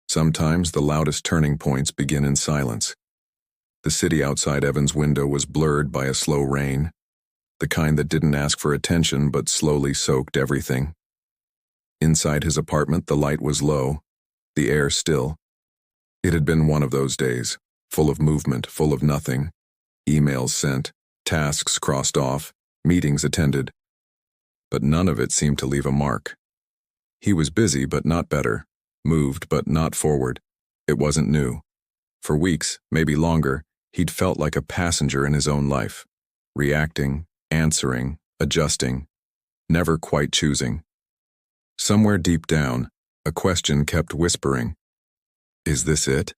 Sometimes the loudest turning points begin in silence. The city outside Evan's window was blurred by a slow rain, the kind that didn't ask for attention but slowly soaked everything. Inside his apartment, the light was low, the air still. It had been one of those days, full of movement, full of nothing. Emails sent, tasks crossed off, meetings attended. But none of it seemed to leave a mark. He was busy but not better, moved but not forward. It wasn't new. For weeks, maybe longer, he'd felt like a passenger in his own life, reacting, answering, adjusting, never quite choosing. Somewhere deep down, a question kept whispering, "Is this it?"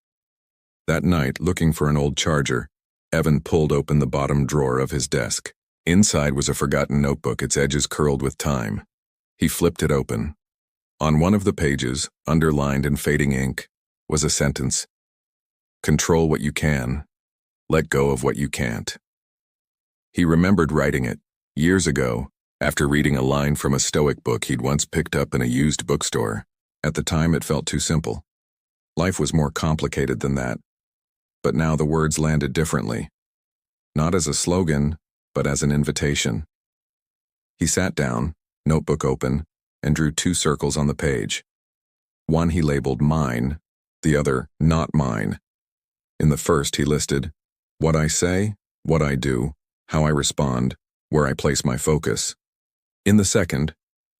That night, looking for an old charger, Evan pulled open the bottom drawer of his desk. Inside was a forgotten notebook, its edges curled with time. He flipped it open. On one of the pages, underlined in fading ink, was a sentence. "Control what you can. Let go of what you can't." He remembered writing it, years ago, after reading a line from a Stoic book he'd once picked up in a used bookstore. At the time, it felt too simple. Life was more complicated than that. But now the words landed differently. Not as a slogan, but as an invitation. He sat down, notebook open, and drew 2 circles on the page. One he labeled mine, the other not mine. In the first he listed what I say, what I do, how I respond, where I place my focus. In the second,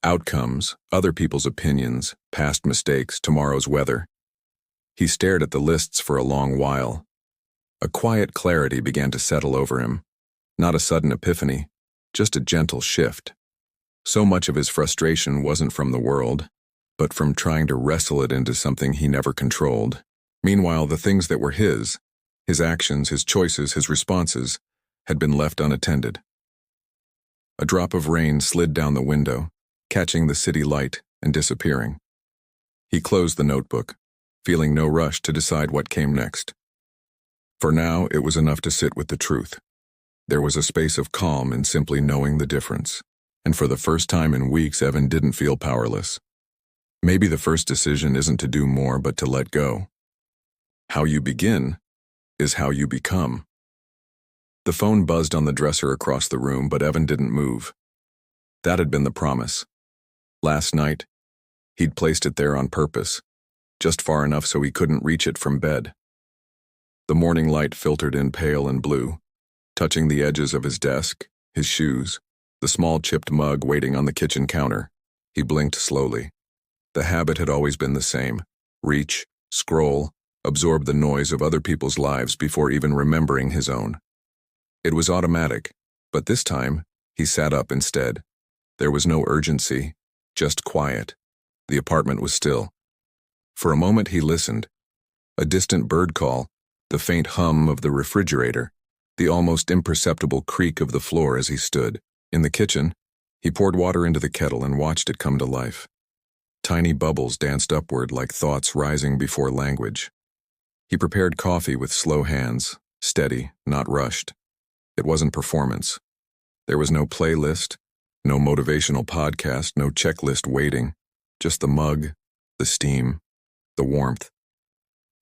outcomes, other people's opinions, past mistakes, tomorrow's weather. He stared at the lists for a long while. A quiet clarity began to settle over him. Not a sudden epiphany, just a gentle shift. So much of his frustration wasn't from the world, but from trying to wrestle it into something he never controlled. Meanwhile, the things that were his actions, his choices, his responses, had been left unattended. A drop of rain slid down the window, catching the city light and disappearing. He closed the notebook, feeling no rush to decide what came next. For now, it was enough to sit with the truth. There was a space of calm in simply knowing the difference. And for the first time in weeks, Evan didn't feel powerless. Maybe the first decision isn't to do more, but to let go. How you begin is how you become. The phone buzzed on the dresser across the room, but Evan didn't move. That had been the promise. Last night, he'd placed it there on purpose, just far enough so he couldn't reach it from bed. The morning light filtered in pale and blue, touching the edges of his desk, his shoes, the small chipped mug waiting on the kitchen counter. He blinked slowly. The habit had always been the same: reach, scroll, absorb the noise of other people's lives before even remembering his own. It was automatic, but this time, he sat up instead. There was no urgency, just quiet. The apartment was still. For a moment he listened. A distant bird call, the faint hum of the refrigerator, the almost imperceptible creak of the floor as he stood. In the kitchen, he poured water into the kettle and watched it come to life. Tiny bubbles danced upward like thoughts rising before language. He prepared coffee with slow hands, steady, not rushed. It wasn't performance. There was no playlist, no motivational podcast, no checklist waiting, just the mug, the steam, the warmth.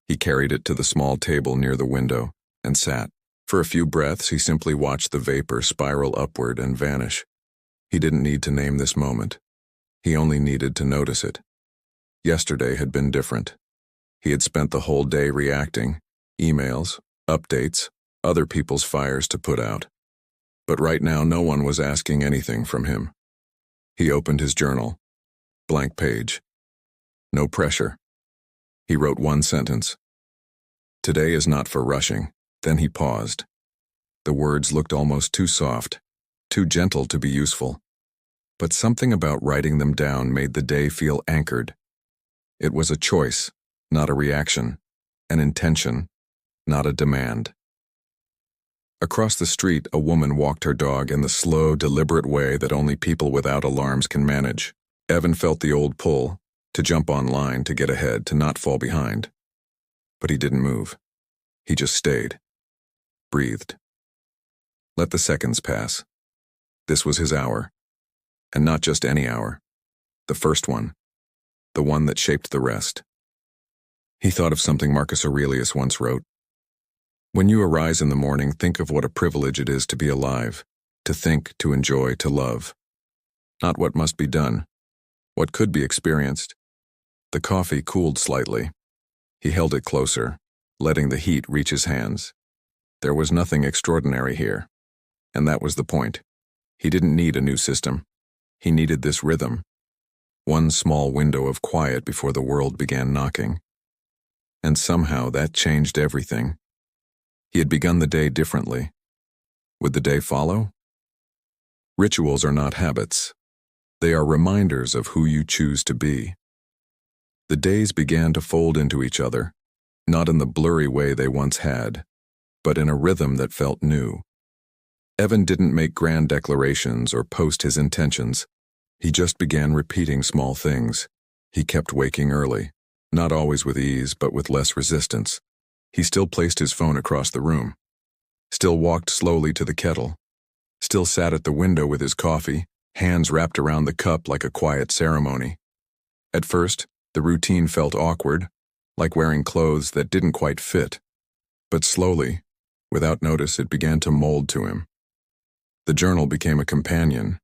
He carried it to the small table near the window and sat. For a few breaths, he simply watched the vapor spiral upward and vanish. He didn't need to name this moment. He only needed to notice it. Yesterday had been different. He had spent the whole day reacting, emails, updates, other people's fires to put out. But right now, no one was asking anything from him. He opened his journal. Blank page. No pressure. He wrote one sentence. Today is not for rushing. Then he paused. The words looked almost too soft, too gentle to be useful. But something about writing them down made the day feel anchored. It was a choice, not a reaction, an intention, not a demand. Across the street, a woman walked her dog in the slow, deliberate way that only people without alarms can manage. Evan felt the old pull, to jump online, to get ahead, to not fall behind. But he didn't move. He just stayed. Breathed. Let the seconds pass. This was his hour. And not just any hour. The first one. The one that shaped the rest. He thought of something Marcus Aurelius once wrote. When you arise in the morning, think of what a privilege it is to be alive, to think, to enjoy, to love. Not what must be done, what could be experienced. The coffee cooled slightly. He held it closer, letting the heat reach his hands. There was nothing extraordinary here, and that was the point. He didn't need a new system. He needed this rhythm. One small window of quiet before the world began knocking. And somehow that changed everything. He had begun the day differently. Would the day follow? Rituals are not habits. They are reminders of who you choose to be. The days began to fold into each other, not in the blurry way they once had, but in a rhythm that felt new. Evan didn't make grand declarations or post his intentions. He just began repeating small things. He kept waking early, not always with ease, but with less resistance. He still placed his phone across the room, still walked slowly to the kettle, still sat at the window with his coffee, hands wrapped around the cup like a quiet ceremony. At first, the routine felt awkward, like wearing clothes that didn't quite fit. But slowly, without notice, it began to mold to him. The journal became a companion.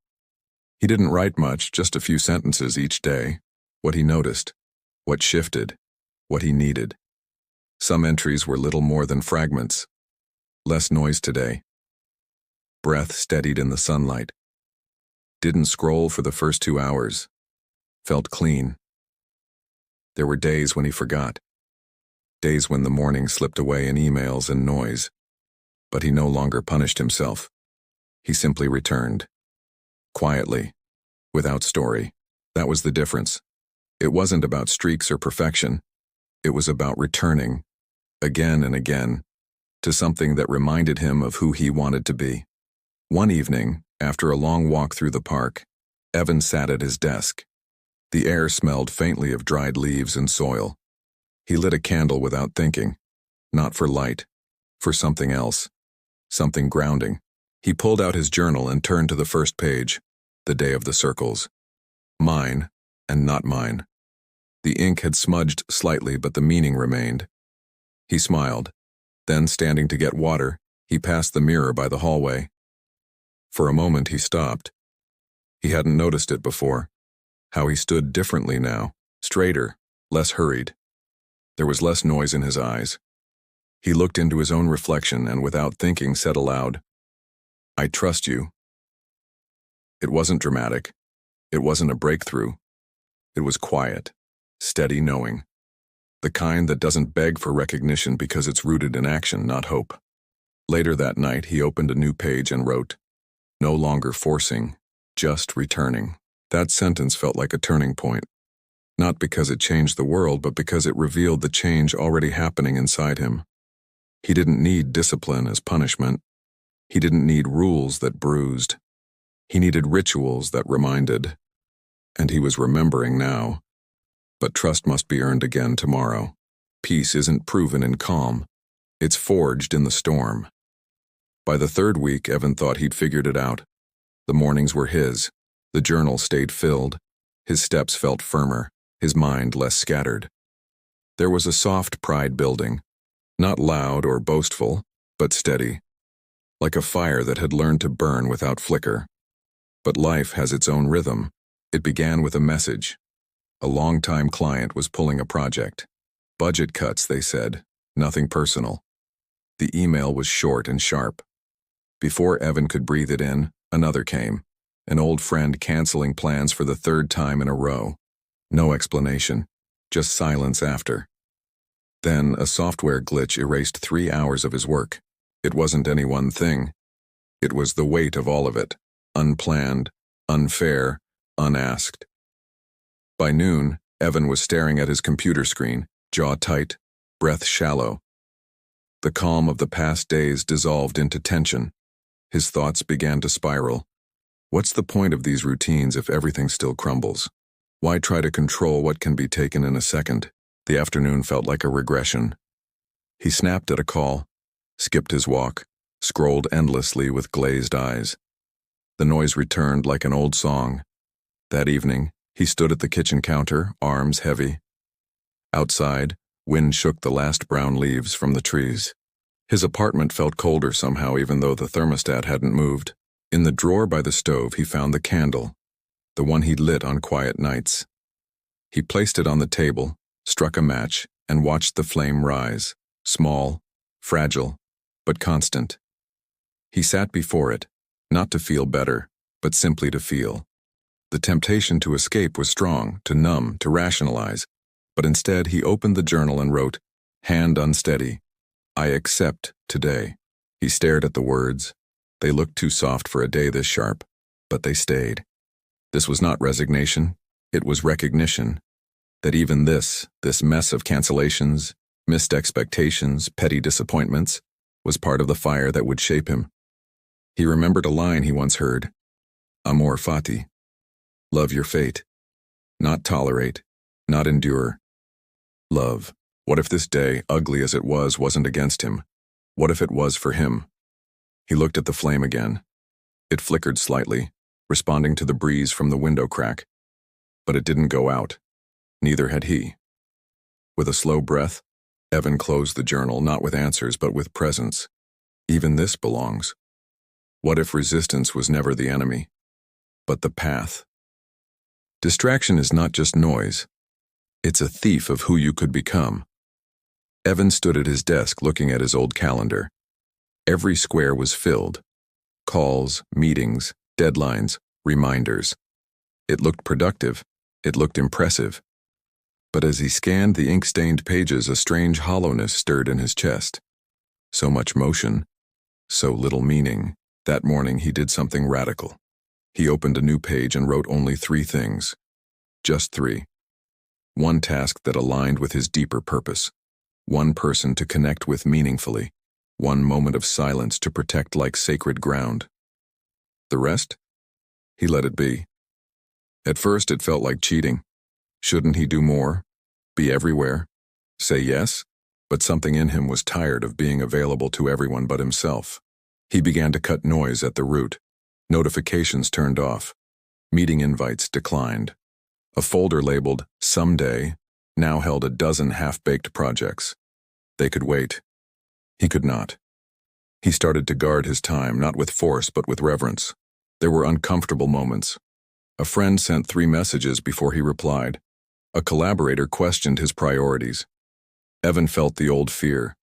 He didn't write much, just a few sentences each day. What he noticed, what shifted, what he needed. Some entries were little more than fragments. Less noise today. Breath steadied in the sunlight. Didn't scroll for the first 2 hours. Felt clean. There were days when he forgot. Days when the morning slipped away in emails and noise. But he no longer punished himself. He simply returned. Quietly, without story. That was the difference. It wasn't about streaks or perfection. It was about returning, again and again, to something that reminded him of who he wanted to be. One evening, after a long walk through the park, Evan sat at his desk. The air smelled faintly of dried leaves and soil. He lit a candle without thinking, not for light, for something else, something grounding. He pulled out his journal and turned to the first page, the day of the circles. Mine, and not mine. The ink had smudged slightly, but the meaning remained. He smiled. Then, standing to get water, he passed the mirror by the hallway. For a moment he stopped. He hadn't noticed it before. How he stood differently now, straighter, less hurried. There was less noise in his eyes. He looked into his own reflection and without thinking said aloud, "I trust you." It wasn't dramatic. It wasn't a breakthrough. It was quiet, steady knowing. The kind that doesn't beg for recognition because it's rooted in action, not hope. Later that night, he opened a new page and wrote, "No longer forcing, just returning." That sentence felt like a turning point. Not because it changed the world, but because it revealed the change already happening inside him. He didn't need discipline as punishment. He didn't need rules that bruised. He needed rituals that reminded. And he was remembering now. But trust must be earned again tomorrow. Peace isn't proven in calm. It's forged in the storm. By the third week, Evan thought he'd figured it out. The mornings were his. The journal stayed filled. His steps felt firmer, his mind less scattered. There was a soft pride building, not loud or boastful, but steady, like a fire that had learned to burn without flicker. But life has its own rhythm. It began with a message. A longtime client was pulling a project. Budget cuts, they said, nothing personal. The email was short and sharp. Before Evan could breathe it in, another came. An old friend canceling plans for the third time in a row. No explanation, just silence after. Then a software glitch erased 3 hours of his work. It wasn't any one thing. It was the weight of all of it, unplanned, unfair, unasked. By noon, Evan was staring at his computer screen, jaw tight, breath shallow. The calm of the past days dissolved into tension. His thoughts began to spiral. What's the point of these routines if everything still crumbles? Why try to control what can be taken in a second? The afternoon felt like a regression. He snapped at a call, skipped his walk, scrolled endlessly with glazed eyes. The noise returned like an old song. That evening, he stood at the kitchen counter, arms heavy. Outside, Wind shook the last brown leaves from the trees. His apartment felt colder somehow, even though the thermostat hadn't moved. In the drawer by the stove, he found the candle, the one he'd lit on quiet nights. He placed it on the table, struck a match, and watched the flame rise, small, fragile, but constant. He sat before it, not to feel better, but simply to feel. The temptation to escape was strong, to numb, to rationalize, but instead he opened the journal and wrote, hand unsteady, I accept today. He stared at the words. They looked too soft for a day this sharp, but they stayed. This was not resignation, it was recognition. That even this mess of cancellations, missed expectations, petty disappointments, was part of the fire that would shape him. He remembered a line he once heard, Amor fati. Love your fate. Not tolerate, not endure. Love. What if this day, ugly as it was, wasn't against him? What if it was for him? He looked at the flame again. It flickered slightly, responding to the breeze from the window crack. But it didn't go out. Neither had he. With a slow breath, Evan closed the journal, not with answers, but with presence. Even this belongs. What if resistance was never the enemy, but the path? Distraction is not just noise. It's a thief of who you could become. Evan stood at his desk looking at his old calendar. Every square was filled. Calls, meetings, deadlines, reminders. It looked productive. It looked impressive. But as he scanned the ink-stained pages, a strange hollowness stirred in his chest. So much motion, so little meaning. That morning he did something radical. He opened a new page and wrote only 3 things. Just 3. One task that aligned with his deeper purpose. One person to connect with meaningfully. One moment of silence to protect like sacred ground. The rest? He let it be. At first it felt like cheating. Shouldn't he do more? Be everywhere? Say yes? But something in him was tired of being available to everyone but himself. He began to cut noise at the root. Notifications turned off. Meeting invites declined. A folder labeled Someday now held a dozen half-baked projects. They could wait. He could not. He started to guard his time, not with force but with reverence. There were uncomfortable moments. A friend sent 3 messages before he replied. A collaborator questioned his priorities. Evan felt the old fear.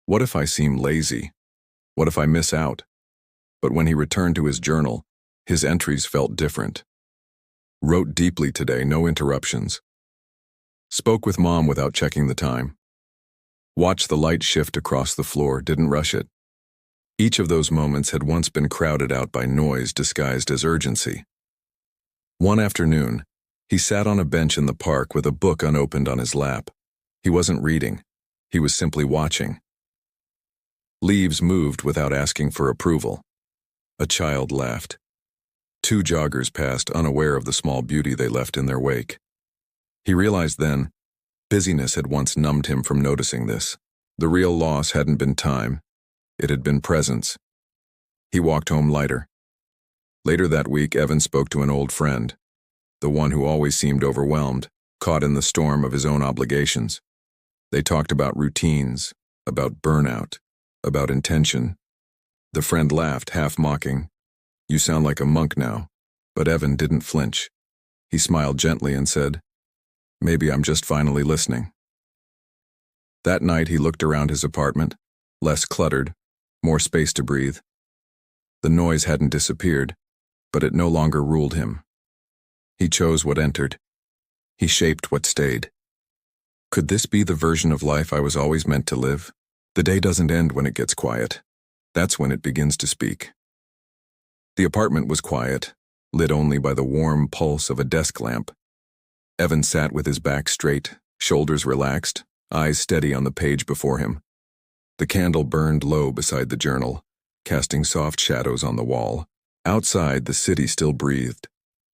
What if I seem lazy? What if I miss out? But when he returned to his journal, his entries felt different. Wrote deeply today, no interruptions. Spoke with Mom without checking the time. Watched the light shift across the floor, didn't rush it. Each of those moments had once been crowded out by noise disguised as urgency. One afternoon, he sat on a bench in the park with a book unopened on his lap. He wasn't reading. He was simply watching. Leaves moved without asking for approval. A child laughed. 2 joggers passed, unaware of the small beauty they left in their wake. He realized then, busyness had once numbed him from noticing this. The real loss hadn't been time. It had been presence. He walked home lighter. Later that week, Evan spoke to an old friend, the one who always seemed overwhelmed, caught in the storm of his own obligations. They talked about routines, about burnout, about intention. The friend laughed, half mocking. You sound like a monk now. But Evan didn't flinch. He smiled gently and said, maybe I'm just finally listening. That night he looked around his apartment, less cluttered, more space to breathe. The noise hadn't disappeared, but it no longer ruled him. He chose what entered. He shaped what stayed. Could this be the version of life I was always meant to live? The day doesn't end when it gets quiet. That's when it begins to speak. The apartment was quiet, lit only by the warm pulse of a desk lamp. Evan sat with his back straight, shoulders relaxed, eyes steady on the page before him. The candle burned low beside the journal, casting soft shadows on the wall. Outside, the city still breathed.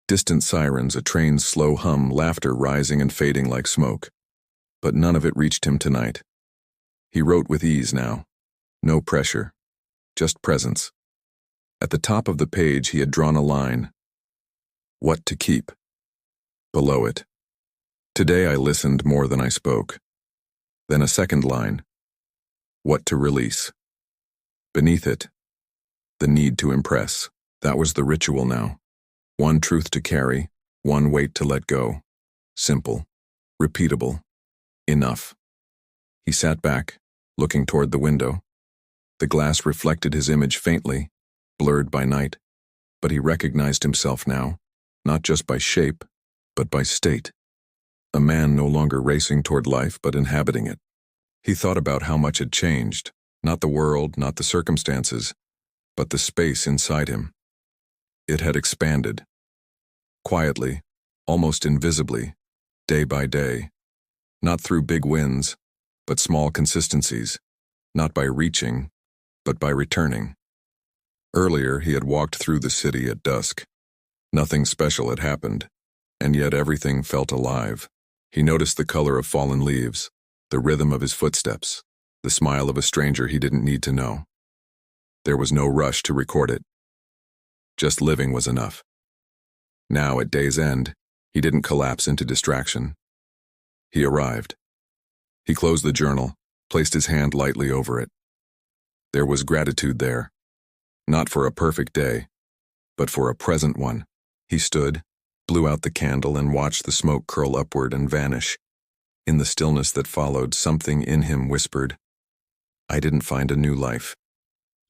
Distant sirens, a train's slow hum, laughter rising and fading like smoke. But none of it reached him tonight. He wrote with ease now. No pressure, just presence. At the top of the page, he had drawn a line. What to keep. Below it. Today I listened more than I spoke. Then a second line, what to release. Beneath it, the need to impress. That was the ritual now. One truth to carry, one weight to let go. Simple, repeatable, enough. He sat back, looking toward the window. The glass reflected his image faintly, blurred by night, but he recognized himself now, not just by shape, but by state. A man no longer racing toward life, but inhabiting it. He thought about how much had changed, not the world, not the circumstances, but the space inside him. It had expanded. Quietly, almost invisibly, day by day. Not through big wins, but small consistencies. Not by reaching, but by returning. Earlier, he had walked through the city at dusk. Nothing special had happened, and yet everything felt alive. He noticed the color of fallen leaves, the rhythm of his footsteps, the smile of a stranger he didn't need to know. There was no rush to record it. Just living was enough. Now, at day's end, he didn't collapse into distraction. He arrived. He closed the journal, placed his hand lightly over it. There was gratitude there, not for a perfect day, but for a present one. He stood, blew out the candle, and watched the smoke curl upward and vanish. In the stillness that followed, something in him whispered, I didn't find a new life.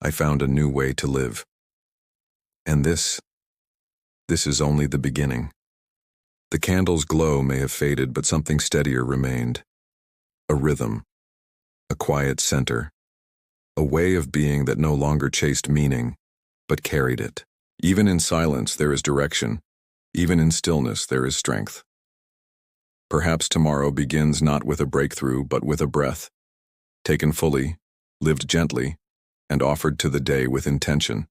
I found a new way to live. And this is only the beginning. The candle's glow may have faded, but something steadier remained. A rhythm, a quiet center, a way of being that no longer chased meaning, but carried it. Even in silence there is direction. Even in stillness there is strength. Perhaps tomorrow begins not with a breakthrough, but with a breath, taken fully, lived gently, and offered to the day with intention.